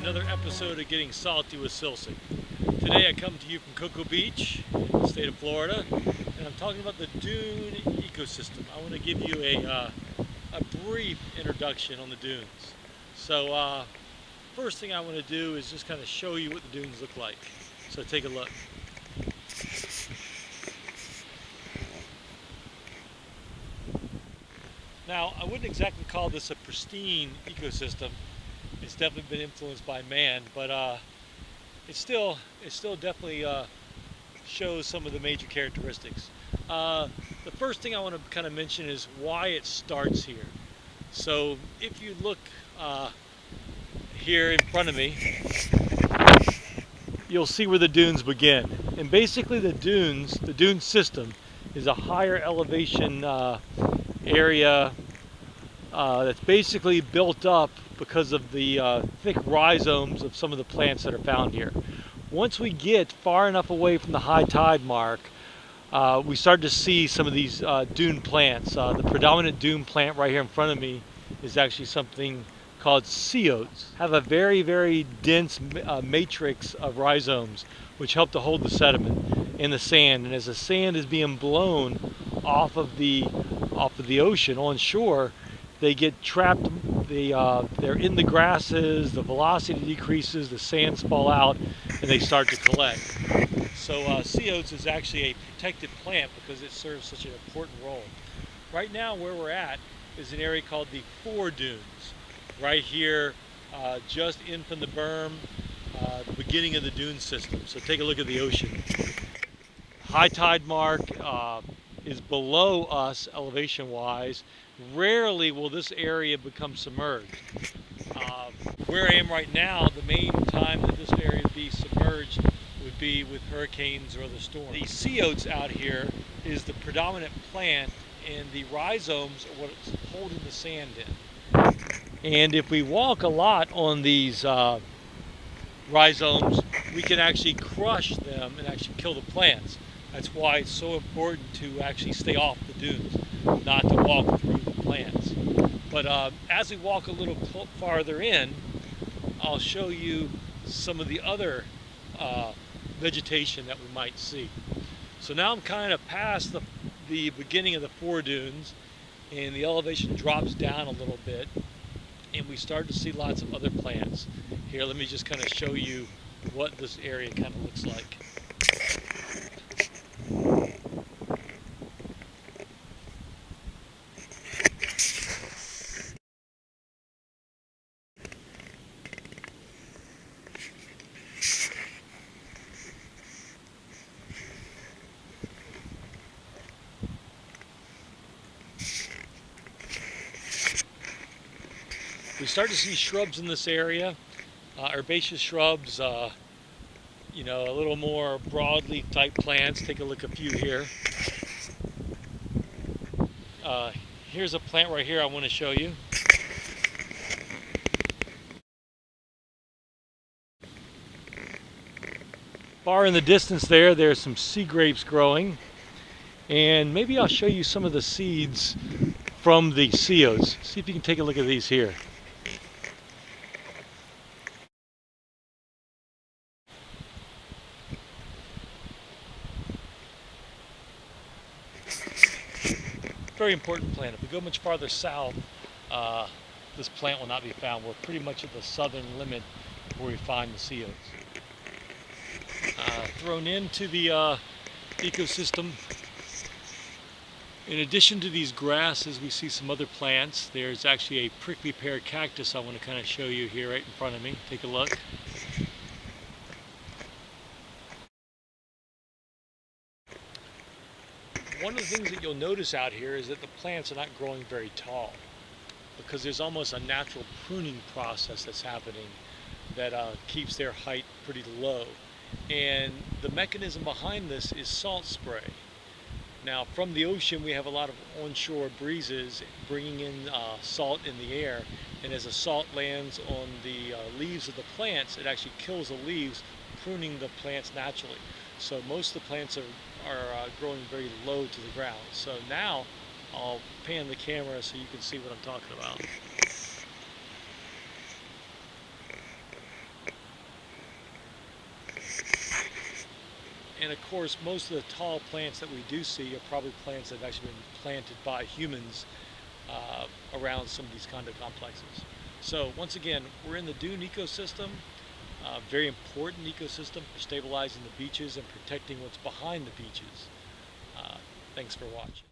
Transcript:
another episode of Getting Salty with Cilsick. Today I come to you from Cocoa Beach, in the state of Florida, and I'm talking about the dune ecosystem. I want to give you a brief introduction on the dunes. So first thing I want to do is just kind of show you what the dunes look like. So take a look. Now, I wouldn't exactly call this a pristine ecosystem. It's definitely been influenced by man, but it still definitely shows some of the major characteristics. The first thing I want to kind of mention is why it starts here. So if you look here in front of me, you'll see where the dunes begin. And basically the dune system is a higher elevation area that's basically built up because of the thick rhizomes of some of the plants that are found here. Once we get far enough away from the high tide mark, we start to see some of these dune plants. The predominant dune plant right here in front of me is actually something called sea oats. Have a very, very dense matrix of rhizomes which help to hold the sediment in the sand. And as the sand is being blown off of the ocean on shore, they get trapped. They're in the grasses, the velocity decreases, the sands fall out, and they start to collect. So sea oats is actually a protected plant because it serves such an important role. Right now where we're at is an area called the Four Dunes. Right here, just in from the berm, the beginning of the dune system. So take a look at the ocean. High tide mark is below us elevation-wise. Rarely will this area become submerged. Where I am right now, the main time that this area would be submerged would be with hurricanes or other storms. The sea oats out here is the predominant plant, and the rhizomes are what's holding the sand in. And if we walk a lot on these rhizomes, we can actually crush them and actually kill the plants. That's why it's so important to actually stay off the dunes, not to walk through the plants. But as we walk a little farther in, I'll show you some of the other vegetation that we might see. So now I'm kind of past the beginning of the Four Dunes, and the elevation drops down a little bit, and we start to see lots of other plants. Here, let me just kind of show you what this area kind of looks like. We start to see shrubs in this area, herbaceous shrubs, you know, a little more broadleaf type plants. Take a look at a few here. Here's a plant right here I want to show you. Far in the distance there's some sea grapes growing, and maybe I'll show you some of the seeds from the sea oats. See if you can take a look at these here. Very important plant. If we go much farther south, this plant will not be found. We're pretty much at the southern limit where we find the sea oats. Thrown into the ecosystem, in addition to these grasses, we see some other plants. There's actually a prickly pear cactus I want to kind of show you here right in front of me. Take a look. One of the things that you'll notice out here is that the plants are not growing very tall, because there's almost a natural pruning process that's happening that keeps their height pretty low. And the mechanism behind this is salt spray. Now, from the ocean, we have a lot of onshore breezes bringing in salt in the air, and as the salt lands on the leaves of the plants, it actually kills the leaves, pruning the plants naturally. So most of the plants are growing very low to the ground. So now I'll pan the camera so you can see what I'm talking about. of course, most of the tall plants that we do see are probably plants that have actually been planted by humans around some of these condo complexes. So once again, we're in the dune ecosystem, very important ecosystem for stabilizing the beaches and protecting what's behind the beaches. Thanks for watching.